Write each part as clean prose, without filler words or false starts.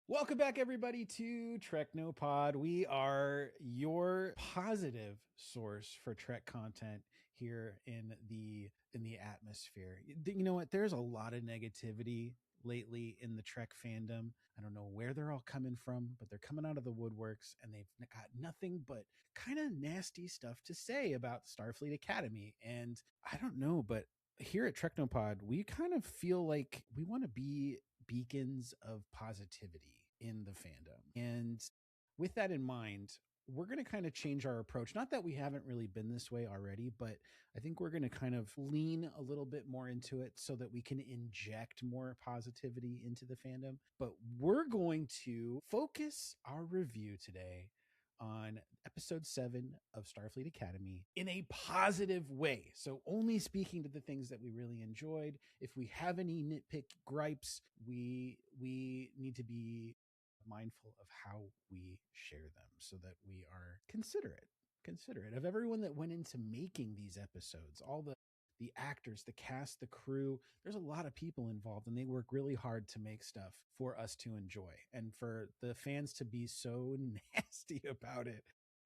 Welcome back, everybody, to Treknopod. We are your positive source for Trek content here in the atmosphere. You know what? There's a lot of negativity lately in the Trek fandom. I don't know where they're all coming from, but they're coming out of the woodworks, and they've got nothing but kind of nasty stuff to say about Starfleet Academy. And I don't know, but here at Treknopod, we kind of feel like we want to be beacons of positivity in the fandom. And with that in mind, we're going to kind of change our approach. Not that we haven't really been this way already, but I think we're going to kind of lean a little bit more into it so that we can inject more positivity into the fandom. But we're going to focus our review today on episode 7 of Starfleet Academy in a positive way. So only speaking to the things that we really enjoyed. If we have any nitpick gripes, we need to be mindful of how we share them so that we are considerate of everyone that went into making these episodes, all the actors, the cast, the crew. There's a lot of people involved, and they work really hard to make stuff for us to enjoy. And for the fans to be so nasty about it,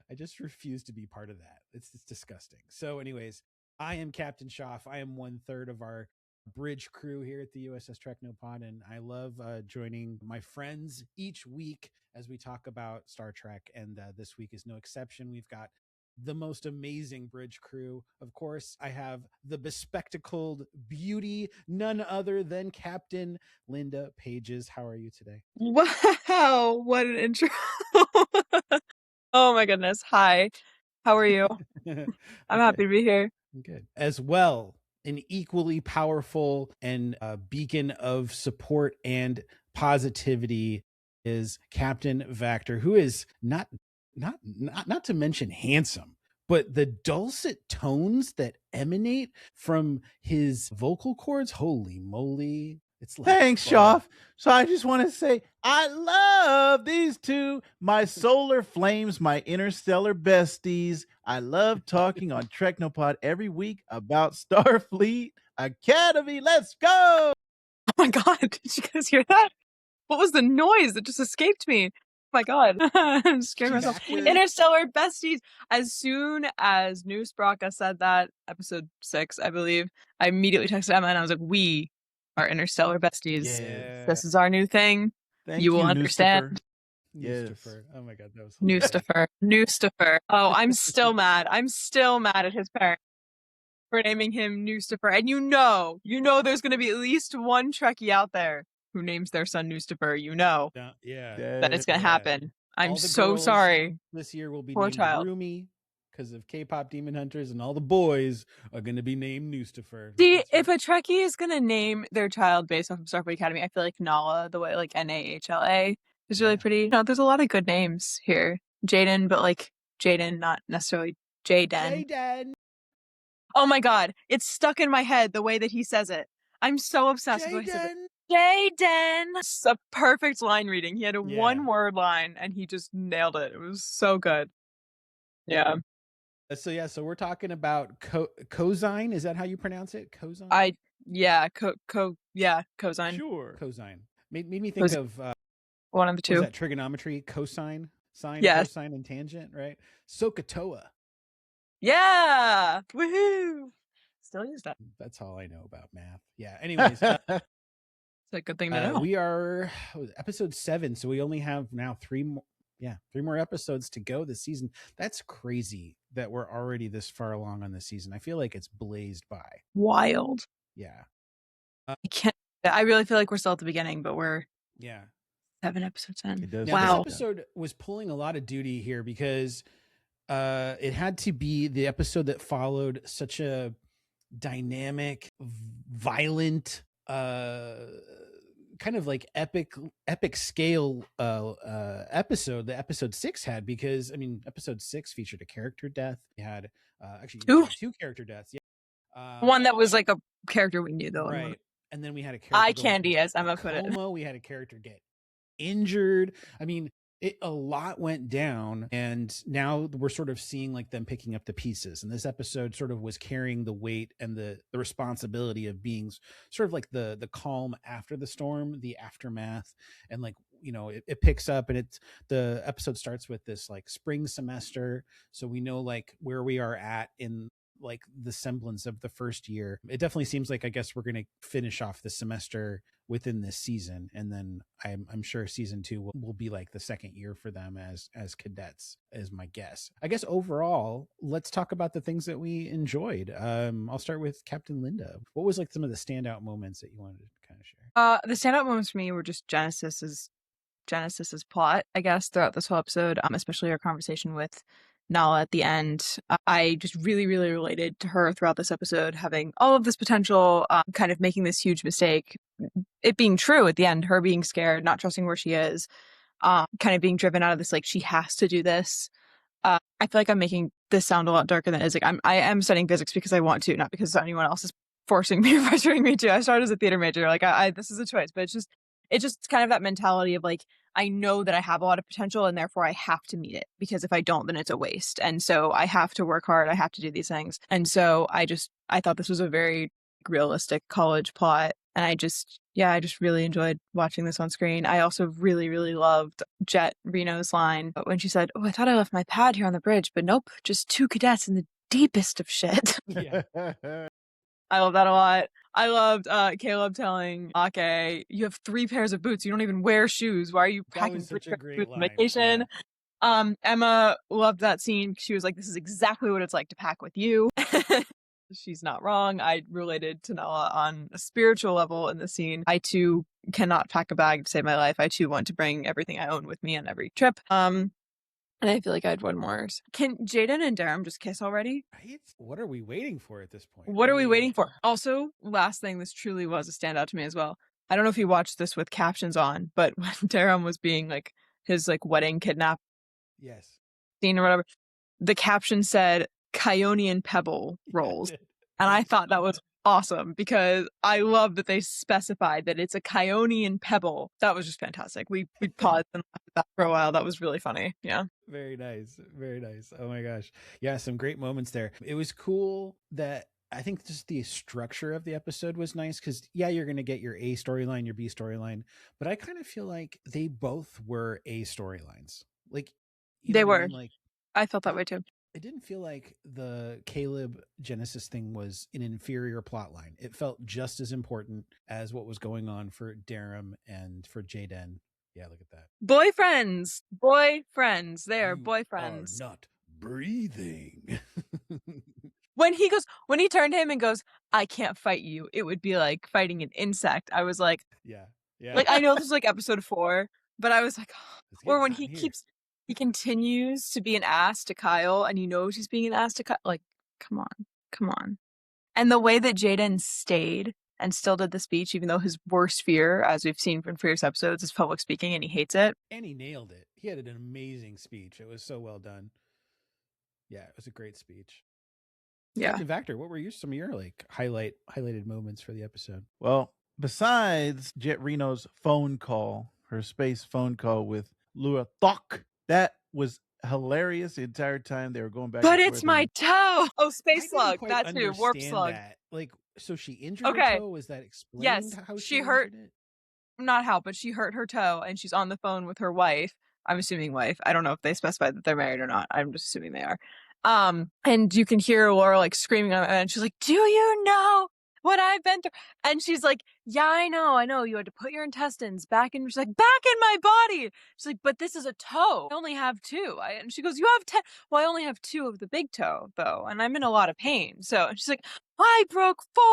I just refuse to be part of that. It's disgusting. So anyways, I am Captain Schaff. I am 1/3 of our bridge crew here at the USS Treknopod, and I love joining my friends each week as we talk about Star Trek, and this week is no exception. We've got the most amazing bridge crew. Of course, I have the bespectacled beauty, none other than Captain Linda Pages. How are you today? Wow, what an intro. Oh my goodness. Hi. How are you? I'm happy to be here. Good. As well, an equally powerful and beacon of support and positivity is Captain Vactor, who is not to mention handsome, but the dulcet tones that emanate from his vocal cords, holy moly. It's like Thanks, Schaff. So I just want to say I love these two, my solar flames, my interstellar besties. I love talking on Treknopod every week about Starfleet Academy. Let's go! Oh my god, did you guys hear that? What was the noise that just escaped me? Oh my god. I'm scared myself. Interstellar besties. As soon as New Spraka said that, episode 6, I believe, I immediately texted Emma and I was like, we are interstellar besties. Yeah. This is our new thing. Thank you will understand. Yes. Oh my god, that was Newstifer. Oh, I'm still mad. I'm still mad at his parents for naming him Newstifer. And you know there's going to be at least one Trekkie out there who names their son Newstifer. You know that it's going to happen. I'm so sorry. This year will be Poor named child. Rumi because of K-pop Demon Hunters, and all the boys are going to be named Newstifer. See, if a Trekkie is going to name their child based off of Starfleet Academy, I feel like Nala, the way like Nahla, is really pretty. You know, there's a lot of good names here. Jay-Den, but like Jay-Den, not necessarily Jay-Den. Jay-Den. Oh my god, it's stuck in my head the way that he says it. I'm so obsessed with it. Jay-Den. It's a perfect line reading. He had a one-word line, and he just nailed it. It was so good. Yeah. So we're talking about Cosine. Is that how you pronounce it? Cosine? Cosine. Sure. Cosine. Made me think of one of the two. Was that trigonometry? Cosine, sine, cosine, and tangent, right? SOHCAHTOA. Yeah. Woohoo. Still use that. That's all I know about math. Yeah. Anyways. It's a good thing to know. We are episode 7, so we only have now 3 more episodes to go this season. That's crazy that we're already this far along on the season. I feel like it's blazed by. Wild. Yeah. I really feel like we're still at the beginning, but we're 7 episodes in. Now, this episode was pulling a lot of duty here because it had to be the episode that followed such a dynamic, violent, kind of like epic scale episode that episode 6 had, because I mean episode 6 featured a character death. You had actually 2 character deaths. One that was like a character we knew though, right? And then we had a character eye candy, as Emma put it. We had a character get injured. I mean, a lot went down, and now we're sort of seeing like them picking up the pieces. And this episode sort of was carrying the weight and the responsibility of being sort of like the calm after the storm, the aftermath, and like it picks up, and the episode starts with this like spring semester, so we know like where we are at in like the semblance of the first year. It definitely seems like, I guess, we're going to finish off the semester within this season, and then I'm sure season 2 will be like the second year for them as cadets, is my guess. I guess overall, let's talk about the things that we enjoyed. I'll start with Captain Linda. What was like some of the standout moments that you wanted to kind of share? The standout moments for me were just Genesis's plot, I guess, throughout this whole episode, especially our conversation with Nala at the end. I just really, really related to her throughout this episode, having all of this potential, kind of making this huge mistake, it being true at the end, her being scared, not trusting where she is, kind of being driven out of this, like, she has to do this. I feel like I'm making this sound a lot darker than it is. Like, I am studying physics because I want to, not because anyone else is forcing me or pressuring me to. I started as a theater major. Like, this is a choice, but it's just kind of that mentality of like, I know that I have a lot of potential and therefore I have to meet it, because if I don't, then it's a waste. And so I have to work hard. I have to do these things. And so I thought this was a very realistic college plot. And I just really enjoyed watching this on screen. I also really, really loved Jet Reno's line when she said, "Oh, I thought I left my pad here on the bridge, but nope, just 2 cadets in the deepest of shit." Yeah. I love that a lot. I loved Caleb telling Ake, "You have 3 pairs of boots. You don't even wear shoes. Why are you packing 3 pairs of boots on vacation?" Yeah. Emma loved that scene. She was like, "This is exactly what it's like to pack with you." She's not wrong. I related to Nala on a spiritual level in the scene. I too cannot pack a bag to save my life. I too want to bring everything I own with me on every trip. And I feel like I had one more. Can Jay-Den and Darem just kiss already? Right? What are we waiting for at this point? What are we waiting for? Also, last thing, this truly was a standout to me as well. I don't know if you watched this with captions on, but when Darem was being like his like wedding kidnap scene or whatever, the caption said Kionian Pebble rolls. And I thought that was awesome, because I love that they specified that it's a Kionian Pebble. That was just fantastic. We paused and laughed at that for a while. That was really funny. Yeah. Very nice. Very nice. Oh my gosh. Yeah, some great moments there. It was cool that I think just the structure of the episode was nice, because you're going to get your A storyline, your B storyline, but I kind of feel like they both were A storylines. Like, they were. Like, I felt that way too. It didn't feel like the Caleb Genesis thing was an inferior plot line. It felt just as important as what was going on for Darem and for Jay-Den. Yeah, look at that. Boyfriends. They are boyfriends. Are not breathing. When he turned to him and goes, "I can't fight you," it would be like fighting an insect. I was like, yeah. Like, I know this is like episode 4, but I was like, or when he continues to be an ass to Kyle, and he knows he's being an ass to Kyle. Like, come on. And the way that Jay-Den stayed and still did the speech, even though his worst fear, as we've seen from previous episodes, is public speaking, and he hates it. And he nailed it. He had an amazing speech. It was so well done. Yeah, it was a great speech. Yeah. Captain Vactor, what were some of your like highlighted moments for the episode? Well, besides Jet Reno's phone call, her space phone call with Lua Thok, that was hilarious the entire time they were going back. But it's my toe. Oh, space slug. That too. Warp slug. That. Like, so she injured her toe? Was that explained? Yes, how she hurt it? Not how, but she hurt her toe, and she's on the phone with her wife. I'm assuming wife. I don't know if they specified that they're married or not. I'm just assuming they are. And you can hear Laura like screaming on it, and she's like, "Do you know what I've been through?" And she's like, "Yeah, I know. You had to put your intestines back in." She's like, "Back in my body." She's like, "But this is a toe. I only have 2." And she goes, "You have 10. Well, I only have 2 of the big toe, though, and I'm in a lot of pain." So she's like, "I broke 4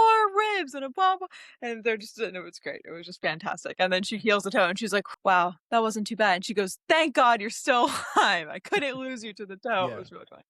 ribs and a blah blah." And they're just, it was great. It was just fantastic. And then she heals the toe, and she's like, "Wow, that wasn't too bad." And she goes, "Thank God you're still alive. I couldn't lose you to the toe." Yeah. It was really funny.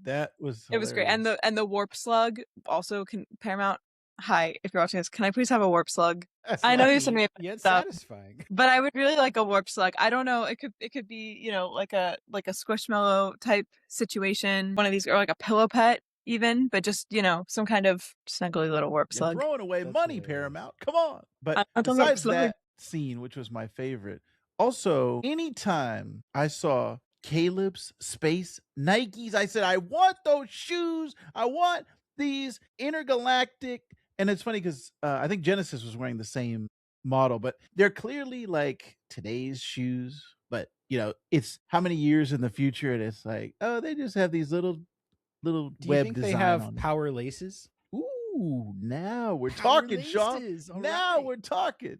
That was hilarious. It was great. And the warp slug also can Paramount. Hi, if you're watching this, can I please have a warp slug? That's I know you sent me yet satisfying, but I would really like a warp slug. I don't know. It could be, like a squishmallow type situation, one of these, or like a pillow pet even, but just some kind of snuggly little warp slug. Throwing away money, Paramount. Come on. But besides that scene, which was my favorite, also anytime I saw Caleb's space Nikes, I said, I want those shoes. I want these intergalactic. And it's funny because I think Genesis was wearing the same model, but they're clearly like today's shoes. But it's how many years in the future, and it's like, oh, they just have these little Do you web think they design have on it. power laces? Ooh, now we're Power talking, Sean. laces, all Now right. we're talking.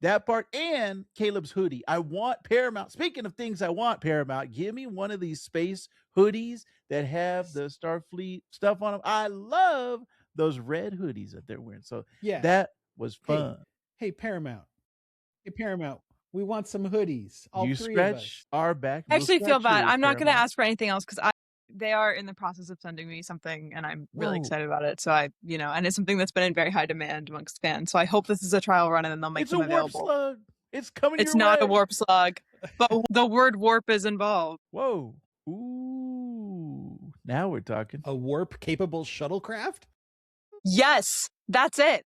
That part and Caleb's hoodie. I want Paramount. Speaking of things I want, Paramount, give me one of these space hoodies that have the Starfleet stuff on them. I love those red hoodies that they're wearing. So Yeah. that was fun. Hey, Paramount. Hey, Paramount. We want some hoodies. All You three of scratch us. our back. I actually feel bad. I'm not going to Paramount. ask for anything else because they are in the process of sending me something and I'm really Whoa. excited about it. So and it's something that's been in very high demand amongst fans. So I hope this is a trial run and then they'll make It's them a warp available. slug. It's coming It's your not way. a warp slug, but the word warp is involved. Whoa. Ooh. Now we're talking. A warp capable shuttlecraft? Yes, that's it.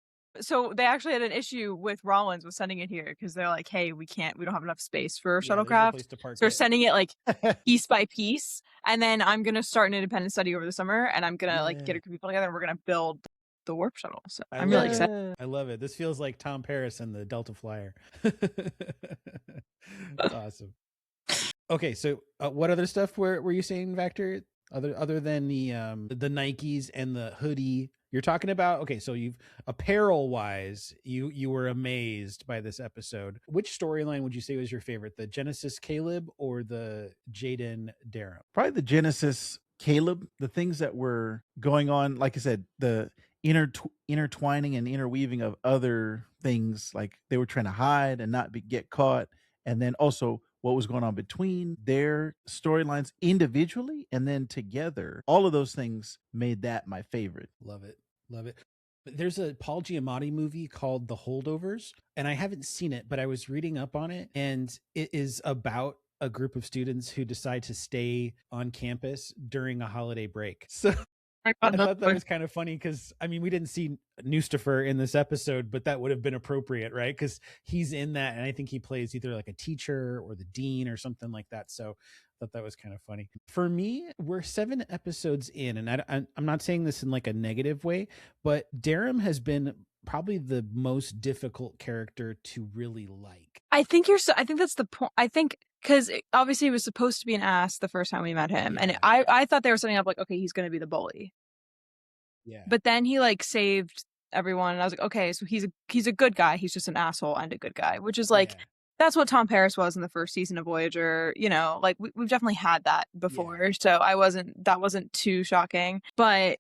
So they actually had an issue with Rollins with sending it here because they're like, hey, we don't have enough space for a shuttlecraft. So we're sending it like piece by piece. And then I'm going to start an independent study over the summer and I'm going to like get a group of people together and we're going to build the warp shuttle. So I'm really excited. I love it. This feels like Tom Paris and the Delta Flyer. That's awesome. Okay, so what other stuff were you saying, Vector? Other than the Nikes and the hoodie you're talking about? Okay, so you've apparel wise, you were amazed by this episode. Which storyline would you say was your favorite? The Genesis Caleb or the Jay-Den Darem? Probably the Genesis Caleb. The things that were going on, like I said, the intertwining and interweaving of other things, like they were trying to hide and not get caught, and then also what was going on between their storylines individually and then together. All of those things made that my favorite. Love it. There's a Paul Giamatti movie called The Holdovers, and I haven't seen it, but I was reading up on it, and it is about a group of students who decide to stay on campus during a holiday break. So I thought that was kind of funny because, I mean, we didn't see Nustifer in this episode, but that would have been appropriate, right? Because he's in that, and I think he plays either like a teacher or the dean or something like that. So I thought that was kind of funny. For me, we're 7 episodes in, and I'm not saying this in like a negative way, but Darem has been probably the most difficult character to really like. I think that's the point. I think because obviously he was supposed to be an ass the first time we met him, and I thought they were setting up like, okay, he's going to be the bully. Yeah. But then he like saved everyone, and I was like, okay, so he's a good guy. He's just an asshole and a good guy, which is like that's what Tom Paris was in the first season of Voyager. Like we've definitely had that before, so that wasn't too shocking. But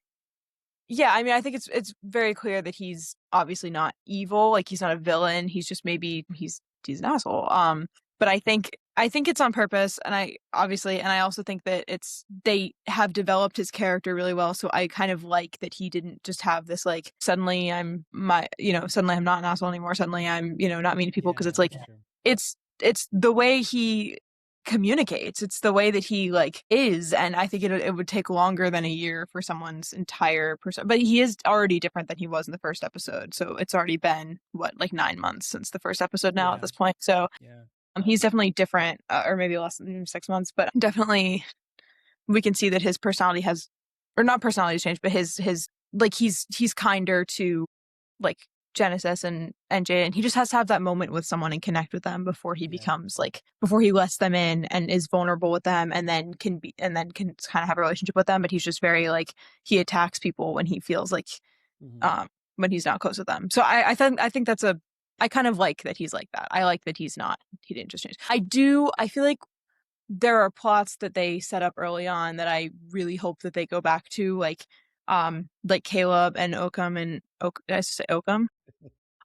yeah, I mean, I think it's very clear that he's obviously not evil. Like he's not a villain. He's just maybe he's an asshole. But I think it's on purpose, and I also think that they have developed his character really well. So I kind of like that he didn't just have this like suddenly I'm not an asshole anymore. Suddenly I'm not mean to people, because it's like it's the way he communicates. It's the way that he like is, and I think it would take longer than a year for someone's entire person. But he is already different than he was in the first episode. So it's already been like 9 months since the first episode now at this point. So he's definitely different, or maybe less than 6 months, but definitely we can see that his personality has, or not personality has changed, but his like he's kinder to like Genesis and Jay, and he just has to have that moment with someone and connect with them before he becomes like, before he lets them in and is vulnerable with them, and then can kind of have a relationship with them. But he's just very like, he attacks people when he feels like when he's not close with them. So I think that's I kind of like that he's like that. I like that he didn't just change. I feel like there are plots that they set up early on that I really hope that they go back to, like Caleb and Occam and did I say Occam?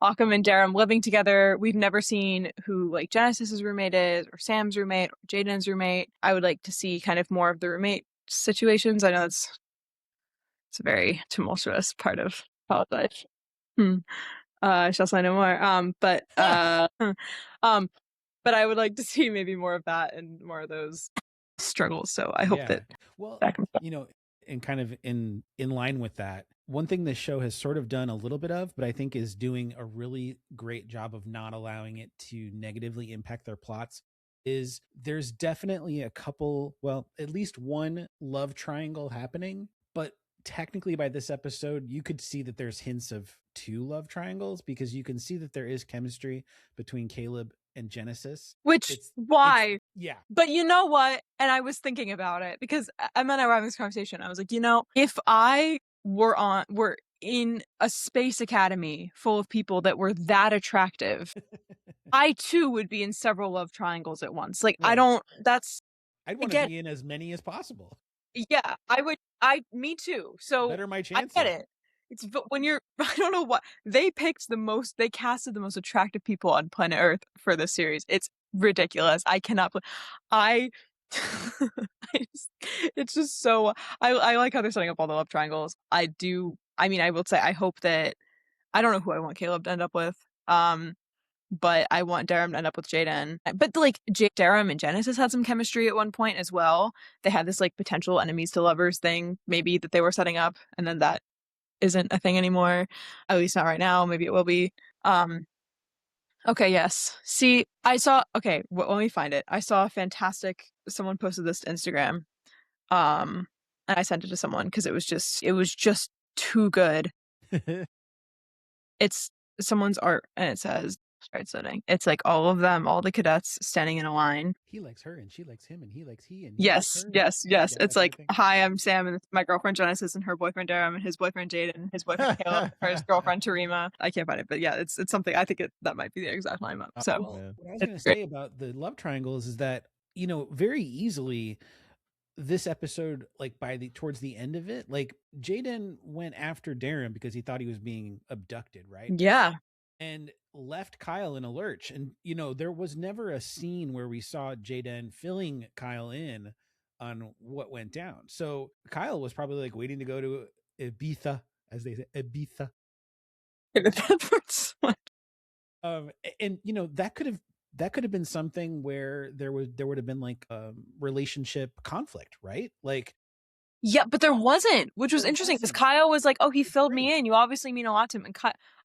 Occam and Darem living together. We've never seen who like Genesis's roommate is, or Sam's roommate, or Jay-Den's roommate. I would like to see kind of more of the roommate situations. I know it's a very tumultuous part of college life. I shall say no more. But I would like to see maybe more of that and more of those struggles. So I hope that. Well, and kind of in line with that, one thing this show has sort of done a little bit of, but I think is doing a really great job of not allowing it to negatively impact their plots, is there's definitely a couple, well, at least one love triangle happening, but technically by this episode, you could see that there's hints of two love triangles, because you can see that there is chemistry between Caleb and Genesis. Which, why? Yeah. But you know what? And I was thinking about it because Emma and I were having this conversation. I was like, if I were in a space academy full of people that were that attractive, I too would be in several love triangles at once. Like, Right. I'd want to be in as many as possible. Yeah, me too. So better my chances. I get it. It's when you're, I don't know what they casted the most attractive people on planet Earth for this series. It's ridiculous. I cannot it's just so, I like how they're setting up all the love triangles. I would say I hope that, I don't know who I want Caleb to end up with. But I want Darem to end up with Jay-Den. But like Darem and Genesis had some chemistry at one point as well. They had this like potential enemies to lovers thing, maybe, that they were setting up, and then that isn't a thing anymore. At least not right now. Maybe it will be. Okay, yes. See, let me find it. I saw a fantastic, someone posted this to Instagram. And I sent it to someone because it was just too good. It's someone's art, and it says, start setting. It's like all of them, all the cadets standing in a line. He likes her, and she likes him, and he likes he, and yes. It's like, hi, I'm Sam, and it's my girlfriend Genesis, and her boyfriend Darem, and his boyfriend Jay-Den, and his boyfriend Caleb, and his girlfriend Torema. I can't find it, but yeah, it's something. I think that might be the exact line up. So what I was going to say about the love triangles is that, very easily, this episode, like towards the end of it, like Jay-Den went after Darem because he thought he was being abducted, right? Yeah. And left Kyle in a lurch. And, there was never a scene where we saw Jay-Den filling Kyle in on what went down. So Kyle was probably like waiting to go to Ibiza, as they say, Ibiza. And that could have been something where there would have been like a relationship conflict, right? Like, yeah, but there wasn't, which was interesting because Kyle was like, "Oh, he filled me in. You obviously mean a lot to him." And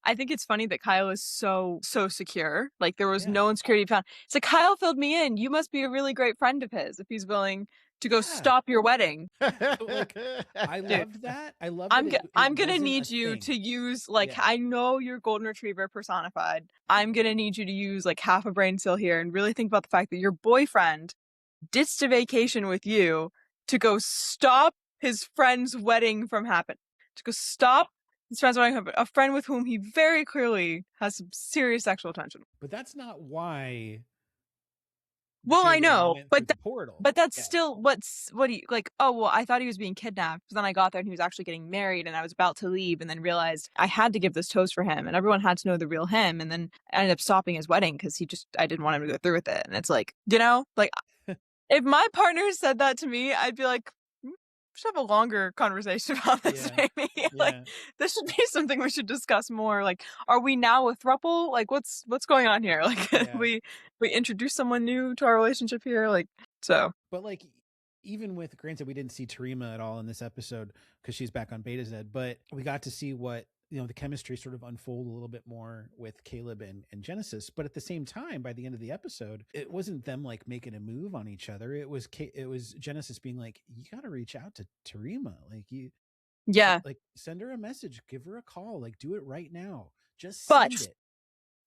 I think it's funny that Kyle is so secure. Like, there was no insecurity found. It's like, Kyle filled me in. You must be a really great friend of his if he's willing to go stop your wedding. Like, I loved that. I love. I'm gonna need you to use I know you're golden retriever personified. I'm gonna need you to use like half a brain cell here and really think about the fact that your boyfriend ditched a vacation with you to go stop his friend's wedding from happening. To go stop his friend's wedding from happening. A friend with whom he very clearly has some serious sexual tension. But that's not why. Well, I know, but portal. But that's still what do you like? Oh, well, I thought he was being kidnapped. But then I got there and he was actually getting married, and I was about to leave, and then realized I had to give this toast for him, and everyone had to know the real him. And then I ended up stopping his wedding because I didn't want him to go through with it. And it's like, if my partner said that to me, I'd be like, we should have a longer conversation about this, maybe. Like, this should be something we should discuss more. Like, are we now a throuple? Like, what's going on here? Like, we introduce someone new to our relationship here. Like, so. But like, even with, granted, we didn't see Torema at all in this episode because she's back on Beta Z, but we got to see what, the chemistry sort of unfold a little bit more with Caleb and Genesis. But at the same time, by the end of the episode, it wasn't them like making a move on each other. It was Genesis being like, you got to reach out to Torema. Like, like, send her a message, give her a call, like, do it right now. Just send it.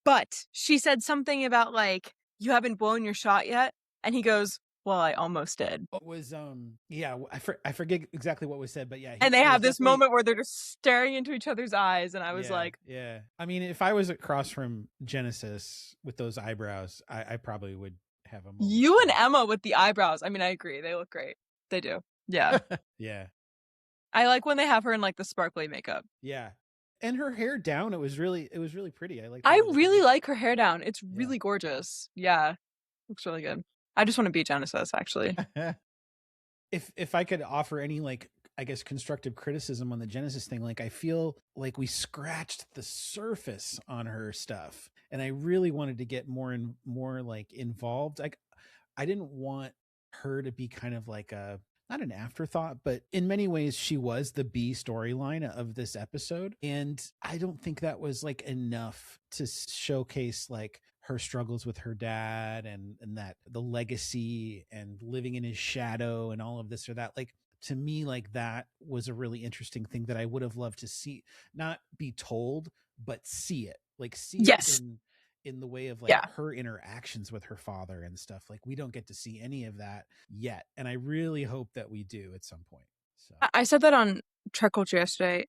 But she said something about like, you haven't blown your shot yet. And he goes, well, I almost did. It was, I forget exactly what was said, but yeah. And they have this moment where they're just staring into each other's eyes. And I was like, yeah. I mean, if I was across from Genesis with those eyebrows, I probably would have a moment. You and Emma with the eyebrows. I mean, I agree. They look great. They do. Yeah. Yeah. I like when they have her in like the sparkly makeup. Yeah. And her hair down, it was really pretty. I really like her hair down. It's really gorgeous. Yeah. Looks really good. I just want to be Genesis, actually. If I could offer any, like, I guess, constructive criticism on the Genesis thing, like, I feel like we scratched the surface on her stuff, and I really wanted to get more like involved. Like, I didn't want her to be kind of like not an afterthought, but in many ways she was the B storyline of this episode. And I don't think that was like enough to showcase like her struggles with her dad and that the legacy and living in his shadow and all of this or that. Like, to me, like, that was a really interesting thing that I would have loved to see, not be told, but see it, like see Yes. it in the way of like her interactions with her father and stuff. Like we don't get to see any of that yet, and I really hope that we do at some point. So I said that on Trek Culture yesterday,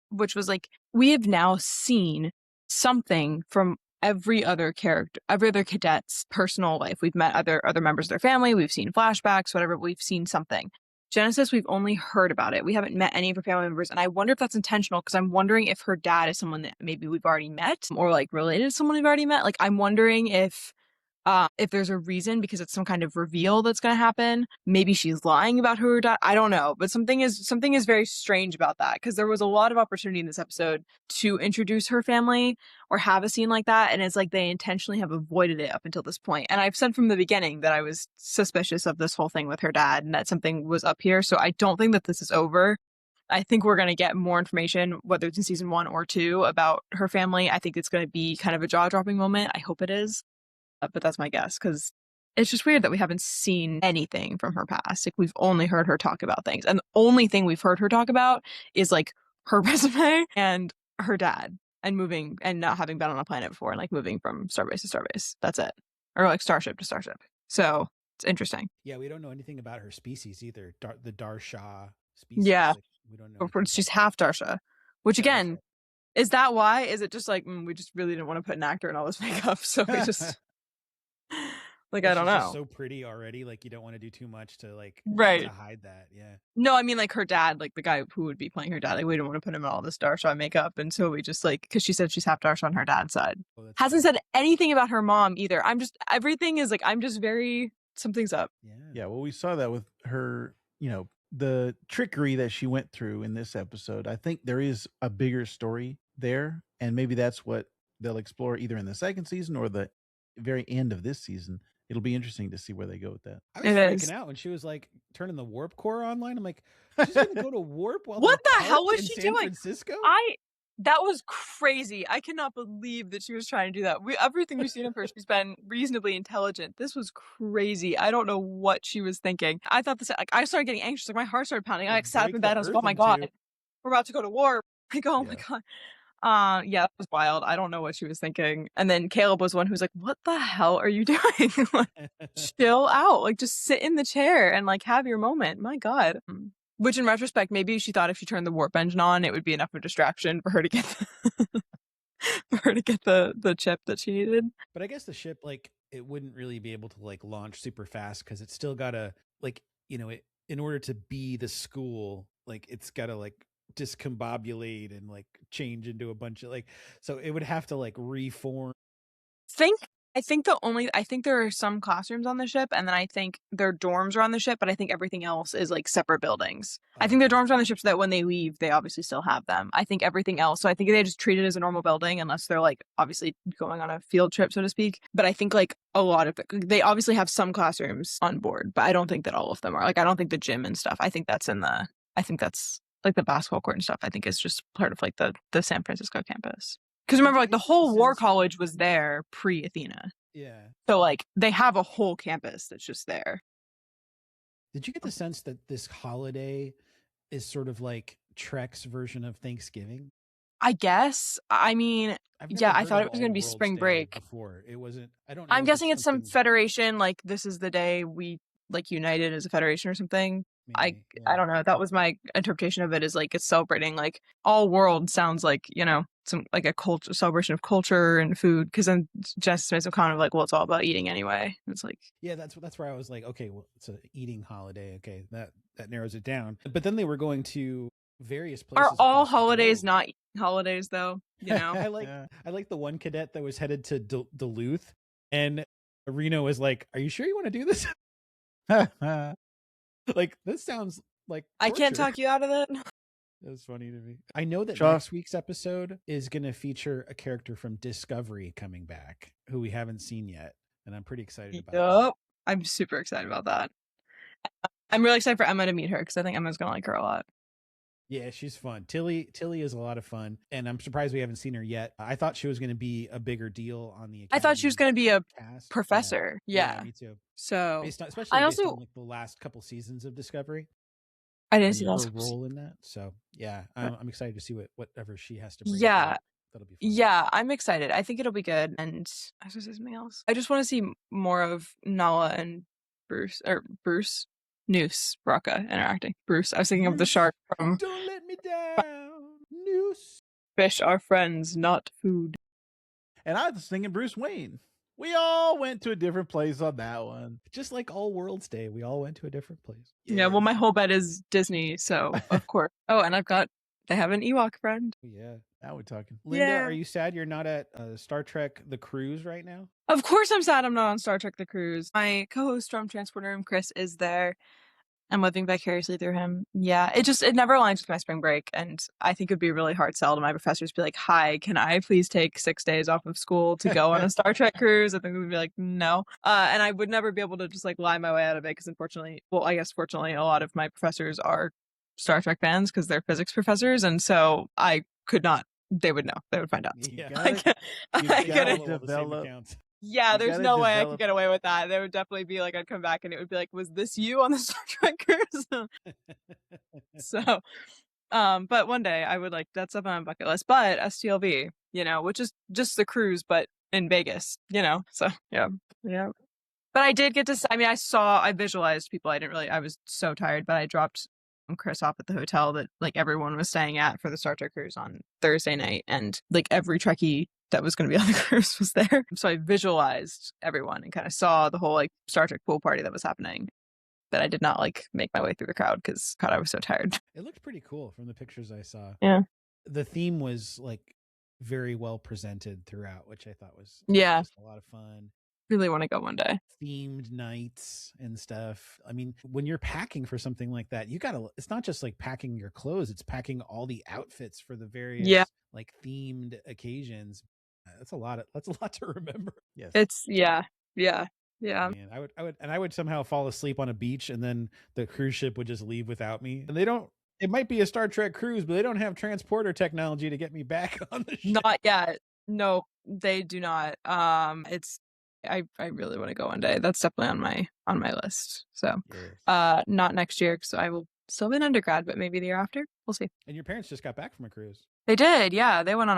which was like, we have now seen something from every other character, every other cadet's personal life. We've met other members of their family. We've seen flashbacks, whatever. We've seen something. Genesis, we've only heard about it. We haven't met any of her family members. And I wonder if that's intentional, because I'm wondering if her dad is someone that maybe we've already met, or like related to someone we've already met. Like, I'm wondering if there's a reason, because it's some kind of reveal that's going to happen. Maybe she's lying about who her dad. I don't know, but something is very strange about that, because there was a lot of opportunity in this episode to introduce her family or have a scene like that, and it's like they intentionally have avoided it up until this point. And I've said from the beginning that I was suspicious of this whole thing with her dad, and that something was up here. So I don't think that this is over. I think we're going to get more information, whether it's in season 1 or 2, about her family. I think it's going to be kind of a jaw-dropping moment. I hope it is. But that's my guess, because it's just weird that we haven't seen anything from her past. Like, we've only heard her talk about things. And the only thing we've heard her talk about is like her resume and her dad, and moving and not having been on a planet before, and like moving from starbase to starbase. That's it. Or like starship to starship. So it's interesting. Yeah, we don't know anything about her species either. The Darsha species. Yeah. Like, we don't know. She's half Darsha, which again, is that why? Is it just like, we just really didn't want to put an actor in all this makeup, so we just... Like, well, I don't know. She's so pretty already. Like, you don't want to do too much to like to hide that. Yeah. No, I mean like her dad, like the guy who would be playing her dad. Like, we don't want to put him in all this Darsha makeup, and so we just like, because she said she's half Darsha on her dad's side. Hasn't said anything about her mom either. Everything is like, I'm just very, something's up. Yeah. Well, we saw that with her. You know, the trickery that she went through in this episode. I think there is a bigger story there, and maybe that's what they'll explore either in the second season or the very end of this season. It'll be interesting to see where they go with that. I was freaking out when she was like turning the warp core online. I'm like, she's gonna go to warp while what the hell was she doing? San Francisco? That was crazy. I cannot believe that she was trying to do that. Everything we've seen of her, she's been reasonably intelligent. This was crazy. I don't know what she was thinking. I thought this, like, I started getting anxious. Like, my heart started pounding. I like, sat up in bed. I was like, oh my God, we're about to go to warp. Like, oh my God. Yeah, that was wild. I don't know what she was thinking. And then Caleb was one who's like, what the hell are you doing? Like, chill out. Like, just sit in the chair and like have your moment. My God. Which in retrospect, maybe she thought if she turned the warp engine on, it would be enough of a distraction for her to get the chip that she needed. But I guess the ship, like, it wouldn't really be able to like launch super fast, because it's still gotta, like, you know, in order to be the school, like, it's gotta like discombobulate and like change into a bunch of like, so it would have to like reform. I think there are some classrooms on the ship, and then I think their dorms are on the ship, but I think everything else is like separate buildings. I think their dorms are on the ship so that when they leave, they obviously still have them. I think everything else, so I think they just treat it as a normal building, unless they're like obviously going on a field trip, so to speak. But I think like a lot of they obviously have some classrooms on board, but I don't think that all of them are. Like, I don't think the gym and stuff, I think that's like the basketball court and stuff, I think is just part of like the San Francisco campus. Because remember, like, the whole war college was there pre-Athena. Yeah. So like they have a whole campus that's just there. Did you get the sense that this holiday is sort of like Trek's version of Thanksgiving? I guess. I mean, yeah, I thought it was going to be spring break. Before it wasn't. I don't know. I'm guessing it's some federation. Like, this is the day we like united as a federation or something. Maybe, I don't know. That was my interpretation of it, is like it's celebrating like all world. Sounds like, you know, some like a culture celebration of culture and food, because then Jess makes some kind of like, well, it's all about eating anyway. It's like, yeah, that's where I was like, okay, well, it's an eating holiday. Okay, that narrows it down. But then they were going to various places. Are all holidays not eating holidays though? You know, I like the one cadet that was headed to Duluth, and Reno was like, "Are you sure you want to do this?" Like, this sounds like torture. I can't talk you out of it. That was funny to me. I know that next week's episode is going to feature a character from Discovery coming back who we haven't seen yet, and I'm pretty excited about that. I'm super excited about that. I'm really excited for Emma to meet her, because I think Emma's going to like her a lot. Yeah, she's fun. Tilly is a lot of fun, and I'm surprised we haven't seen her yet. I thought she was going to be a bigger deal on the Academy. I thought she was going to be a cast. professor. Yeah, me too. So especially based on like the last couple seasons of Discovery, I didn't see her role in that. So yeah, I'm excited to see whatever she has to bring. Yeah, that'll be fun. Yeah, I'm excited. I think it'll be good. And I was gonna say something else. I just want to see more of Nala and Bruce Noose Braca interacting. Bruce. I was thinking of the shark from Don't Let Me Down. Noose. Fish are friends, not food. And I was thinking Bruce Wayne. We all went to a different place on that one. Just like All Worlds Day, we all went to a different place. Yeah, well, my whole bed is Disney, so of course. Oh, and they have an Ewok friend. Yeah. Now we're talking. Linda, Yeah. are you sad you're not at Star Trek The Cruise right now? Of course I'm sad I'm not on Star Trek The Cruise. My co-host from Transporter Room, Chris, is there. I'm living vicariously through him. Yeah, it never aligns with my spring break, and I think it would be a really hard sell to my professors to be like, hi, can I please take 6 days off of school to go on a Star Trek cruise? I think we would be like, no. And I would never be able to just like lie my way out of it because fortunately, a lot of my professors are Star Trek fans because they're physics professors, and so I could not. They would know. They would find out. Yeah. I couldn't develop. Yeah, there's no way I could get away with that. There would definitely be like, I'd come back and it would be like, was this you on the Star Trek cruise? So, but one day I would like, that's up on my bucket list. But STLV, which is just the cruise, but in Vegas, so yeah. But I did get to, I visualized people. I was so tired, but I dropped Chris off at the hotel that like everyone was staying at for the Star Trek cruise on Thursday night. And like every Trekkie that was going to be on the cruise was there. So I visualized everyone and kind of saw the whole like Star Trek pool party that was happening. But I did not like make my way through the crowd because I was so tired. It looked pretty cool from the pictures I saw. Yeah. The theme was like very well presented throughout, which I thought was just a lot of fun. Really want to go one day. Themed nights and stuff. I mean, when you're packing for something like that, it's not just like packing your clothes, it's packing all the outfits for the various like themed occasions. That's a lot to remember. Yes. It's yeah. Man, I would somehow fall asleep on a beach and then the cruise ship would just leave without me. And it might be a Star Trek cruise, but they don't have transporter technology to get me back on the ship. Not yet. No, they do not. I really want to go one day. That's definitely on my list. So, not next year because I will still be an undergrad, but maybe the year after. We'll see. And your parents just got back from a cruise. They did, yeah. They went on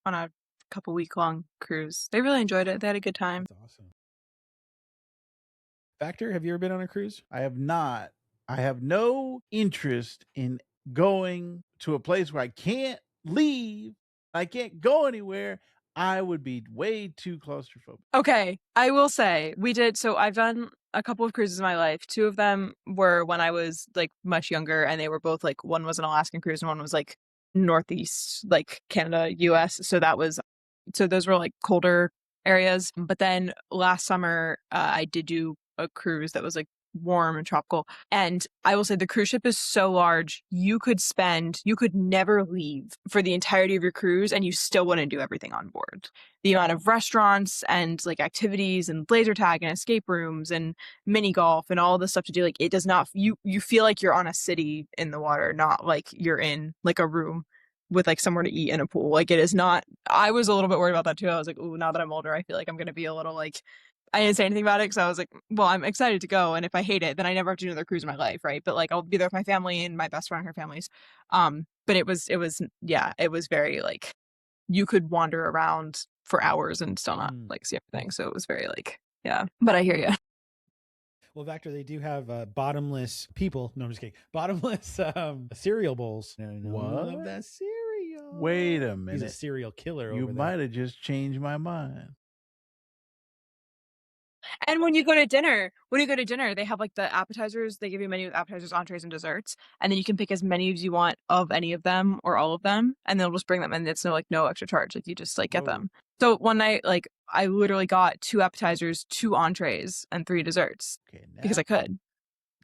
a couple week long cruise. They really enjoyed it. They had a good time. That's awesome. Factor, have you ever been on a cruise? I have not. I have no interest in going to a place where I can't leave. I can't go anywhere. I would be way too claustrophobic. Okay, I will say we did. So I've done a couple of cruises in my life. 2 of them were when I was like much younger, and they were both like, one was an Alaskan cruise and one was like Northeast, like Canada, US. So those were like colder areas. But then last summer, I did do a cruise that was like warm and tropical. And I will say the cruise ship is so large, you could never leave for the entirety of your cruise and you still wouldn't do everything on board. The amount of restaurants and like activities and laser tag and escape rooms and mini golf and all the stuff to do, like it does not, you feel like you're on a city in the water, not like you're in like a room with like somewhere to eat in a pool. Like it is not, I was a little bit worried about that too. I was like, ooh, now that I'm older, I feel like I'm going to be a little like, I didn't say anything about it because I was like, well, I'm excited to go. And if I hate it, then I never have to do another cruise in my life. Right. But like, I'll be there with my family and my best friend and her families. But it was very like, you could wander around for hours and still not like see everything. So it was very like, yeah, but I hear you. Well, Vector, they do have bottomless people. No, I'm just kidding. Bottomless cereal bowls. What? Of that cereal. Wait a minute. He's a serial killer. You might have just changed my mind. And when you go to dinner, they have like the appetizers. They give you a menu with appetizers, entrees, and desserts, and then you can pick as many as you want of any of them or all of them, and they'll just bring them, and it's no extra charge. Like you just like get them. So one night, like I literally got 2 appetizers, 2 entrees, and 3 desserts because I could,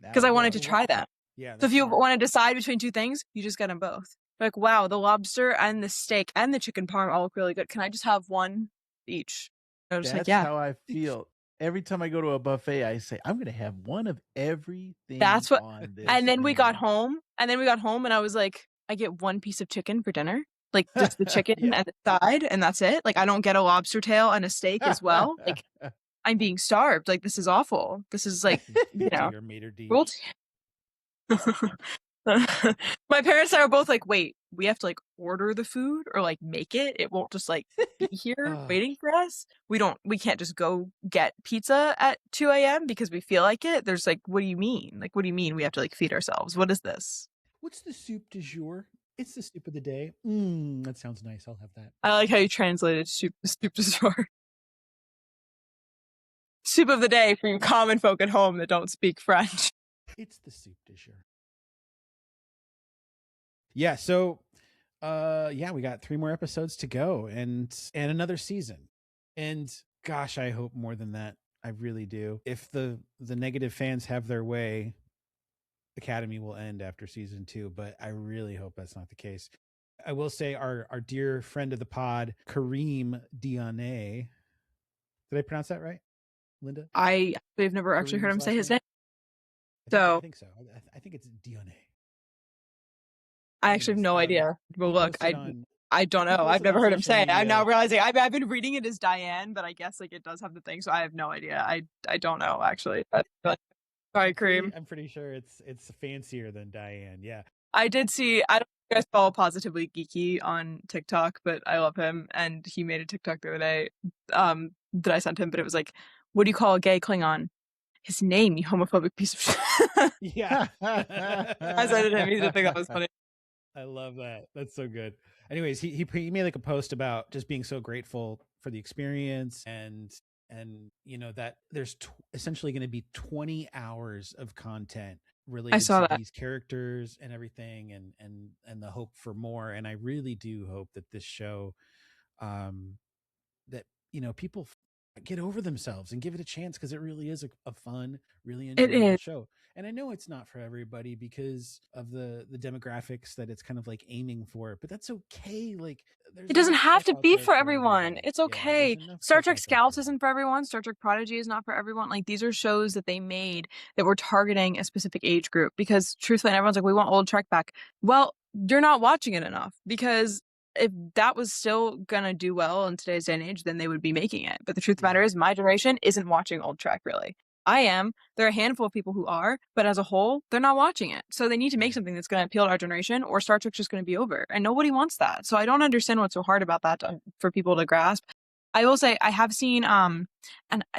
because I wanted to try them. Yeah. So if you want to decide between 2 things, you just get them both. Like, wow, the lobster and the steak and the chicken parm all look really good. Can I just have one each? I was just That's like, yeah. how I feel. Every time I go to a buffet, I say, I'm going to have one of everything. That's what. On this and then we got menu. home, and I was like, I get 1 piece of chicken for dinner, like just the chicken and the side, and that's it. Like I don't get a lobster tail and a steak as well. Like I'm being starved. Like this is awful. This is like your maitre d'. My parents and I were both like, wait, we have to like order the food or like make it. It won't just like be here waiting for us. We can't just go get pizza at 2 a.m. because we feel like it. There's like, what do you mean? Like, what do you mean we have to like feed ourselves? What is this? What's the soup du jour? It's the soup of the day. That sounds nice. I'll have that. I like how you translated soup du jour. Soup of the day for you common folk at home that don't speak French. It's the soup du jour. Yeah, so we got 3 more episodes to go and another season. And gosh, I hope more than that. I really do. If the negative fans have their way, Academy will end after season 2, but I really hope that's not the case. I will say our dear friend of the pod, Kareem Diane. Did I pronounce that right, Linda? I've never actually heard him say his name. I think so. I think it's Diane. I actually have no idea. Well, look, I don't know. I've never heard him say it. I'm now realizing I've been reading it as Diane, but I guess like it does have the thing, so I have no idea. I don't know actually. Sorry, Kareem. I'm pretty sure it's fancier than Diane. Yeah. I did see. I don't know if you guys follow Positively Geeky on TikTok, but I love him, and he made a TikTok the other day that I sent him, but it was like, "What do you call a gay Klingon?" His name, you homophobic piece of shit. Yeah. I said it to him. He didn't think that was funny. I love that. That's so good. Anyways, he made like a post about just being so grateful for the experience and you know that there's essentially going to be 20 hours of content related to these characters and everything and the hope for more. And I really do hope that this show that you know people get over themselves and give it a chance, because it really is a fun, really enjoyable show. And I know it's not for everybody because of the demographics that it's kind of like aiming for, but that's okay. Like it doesn't have to be for everyone. It's okay. Star Trek Scouts isn't for everyone. Star Trek Prodigy is not for everyone. Like these are shows that they made that were targeting a specific age group, because truthfully, everyone's like, we want old Trek back. Well, you're not watching it enough, because if that was still gonna do well in today's day and age, then they would be making it. But the truth of the matter is, my generation isn't watching old Trek, really. I am. There are a handful of people who are, but as a whole, they're not watching it. So they need to make something that's going to appeal to our generation, or Star Trek's just going to be over. And nobody wants that. So I don't understand what's so hard about that for people to grasp. I will say I have seen, and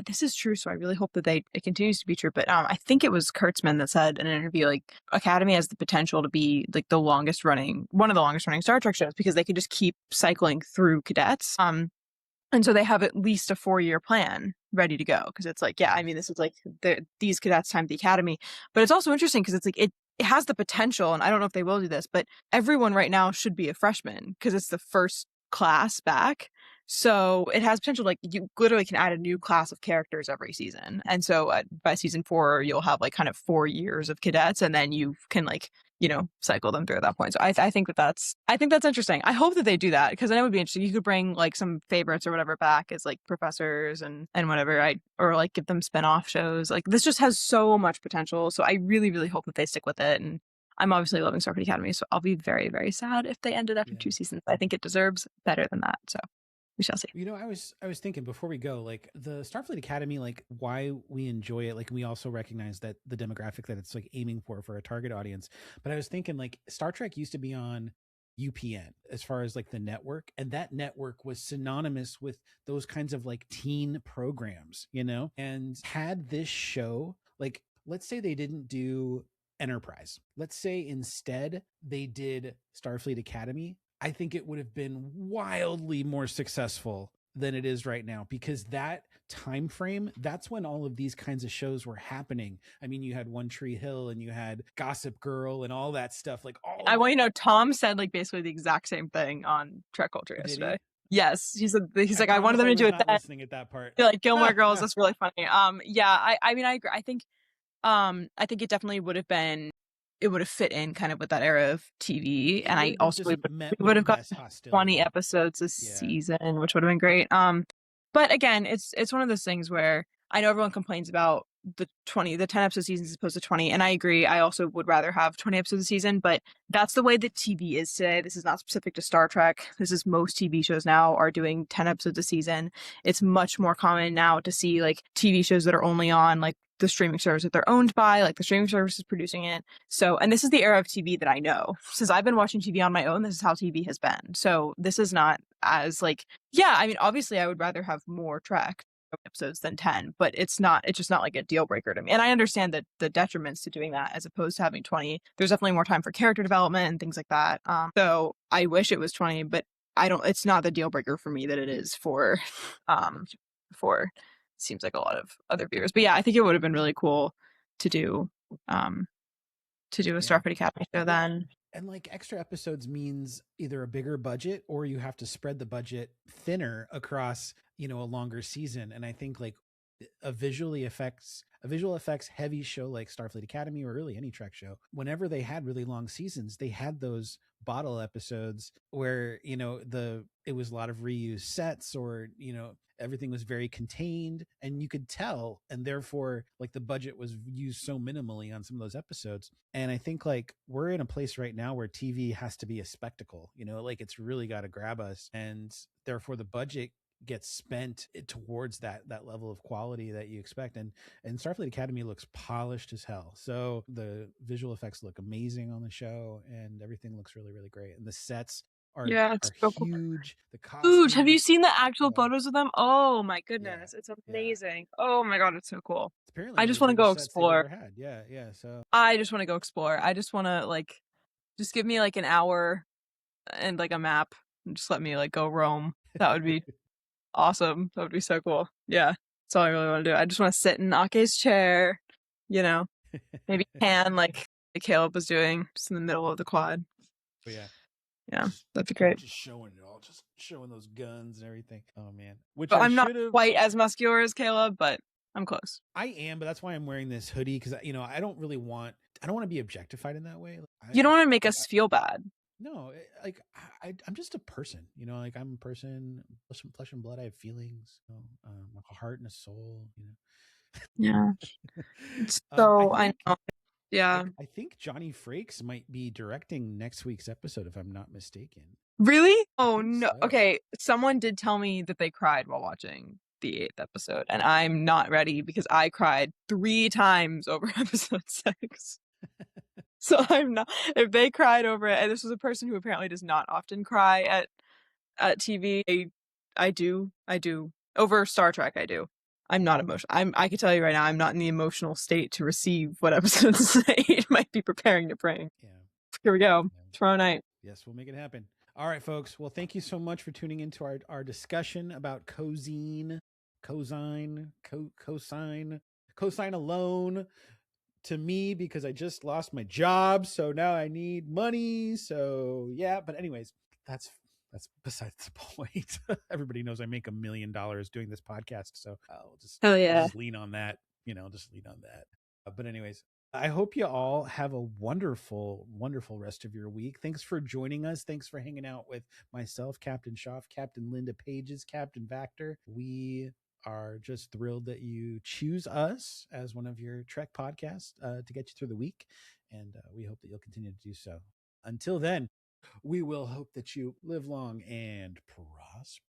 this is true, so I really hope that it continues to be true, but I think it was Kurtzman that said in an interview, like, Academy has the potential to be like one of the longest running Star Trek shows, because they could just keep cycling through cadets. And so they have at least a 4-year plan ready to go, because it's like, yeah, I mean, this is like these cadets time at the Academy. But it's also interesting because it's like it has the potential, and I don't know if they will do this, but everyone right now should be a freshman because it's the first class back. So it has potential, like you literally can add a new class of characters every season. And so by season 4, you'll have like kind of 4 years of cadets, and then you can like, you know, cycle them through at that point. So I think that's interesting. I hope that they do that, because then it would be interesting. You could bring like some favorites or whatever back as like professors and whatever, or like give them spin-off shows. Like this just has so much potential. So I really, really hope that they stick with it. And I'm obviously loving Starfleet Academy, so I'll be very, very sad if they ended after 2 seasons. I think it deserves better than that. So we shall see. You know, I was thinking before we go, like the Starfleet Academy, like why we enjoy it. Like we also recognize that the demographic that it's like aiming for a target audience. But I was thinking like Star Trek used to be on UPN as far as like the network, and that network was synonymous with those kinds of like teen programs, you know, and had this show, like, let's say they didn't do Enterprise. Let's say instead they did Starfleet Academy. I think it would have been wildly more successful than it is right now, because that time frame, that's when all of these kinds of shows were happening. I mean, you had One Tree Hill and you had Gossip Girl and all that stuff. Like I want you to know, Tom said like basically the exact same thing on Trek Culture yesterday. Yes, he's like, I wanted them to do it then. Listening at that part, like Gilmore Girls. That's really funny. Yeah, I mean, I agree. I think it definitely would have been. It would have fit in kind of with that era of TV, and I also would have got 20 episodes a season, which would have been great. But again, it's one of those things where I know everyone complains about the 10 episode seasons as opposed to 20, and I agree. I also would rather have 20 episodes a season, but that's the way that TV is today. This is not specific to Star Trek. This is most TV shows now are doing 10 episodes a season. It's much more common now to see like TV shows that are only on like the streaming service that they're owned by, like the streaming service is producing it. So, and this is the era of TV that I know. Since I've been watching TV on my own, this is how TV has been. So this is not as like, yeah, I mean, obviously I would rather have more Trek episodes than 10, but it's just not like a deal breaker to me. And I understand that the detriments to doing that as opposed to having 20. There's definitely more time for character development and things like that. So I wish it was 20, but it's not the deal breaker for me that it is for seems like a lot of other viewers. But yeah, I think it would have been really cool to do a Starfleet Academy show then. And like extra episodes means either a bigger budget or you have to spread the budget thinner across, a longer season. And I think like a visual effects heavy show like Starfleet Academy, or really any Trek show, whenever they had really long seasons, they had those bottle episodes where, it was a lot of reused sets, or, everything was very contained and you could tell, and therefore like the budget was used so minimally on some of those episodes. And I think like we're in a place right now where TV has to be a spectacle, like it's really got to grab us, and therefore the budget gets spent towards that level of quality that you expect. And Starfleet Academy looks polished as hell. So the visual effects look amazing on the show, and everything looks really, really great. And the sets are so huge. Cool. The costumes. Have you seen the actual photos of them? Oh my goodness, it's amazing. Yeah. Oh my god, it's so cool. Apparently, I just want to go explore. Yeah. So I just want to go explore. I just want to just give me like an hour and like a map, and just let me like go roam. That would be awesome. That would be so cool. Yeah, that's all I really want to do. I just want to sit in Ake's chair, maybe tan like Caleb was doing, just in the middle of the quad. Oh yeah. Yeah, that'd be great. Just showing it all, just showing those guns and everything. Oh man. I'm not quite as muscular as Caleb, but I'm close. I am, but that's why I'm wearing this hoodie, because I don't want to be objectified in that way. You don't want to make us feel bad. No, like I'm just a person, like I'm a person, flesh and blood. I have feelings, a heart and a soul, Yeah. So I know. Yeah. I think Johnny Frakes might be directing next week's episode, if I'm not mistaken. Really? Oh no. So. Okay. Someone did tell me that they cried while watching the 8th episode, and I'm not ready because I cried 3 times over episode 6. So I'm not. If they cried over it, and this was a person who apparently does not often cry at TV, I do over Star Trek. I do. I'm not emotional. I can tell you right now, I'm not in the emotional state to receive what episode 8 might be preparing to bring. Yeah. Here we go. Tomorrow night. Yes, we'll make it happen. All right, folks. Well, thank you so much for tuning into our discussion about cosine alone to me, because I just lost my job. So now I need money. So yeah. But anyways, that's besides the point. Everybody knows I make $1 million doing this podcast. So I'll just lean on that, But anyways, I hope you all have a wonderful, wonderful rest of your week. Thanks for joining us. Thanks for hanging out with myself, Captain Schaff, Captain Linda Pages, Captain Vactor. We are just thrilled that you choose us as one of your Trek podcasts to get you through the week. And we hope that you'll continue to do so. Until then, we will hope that you live long and prosper.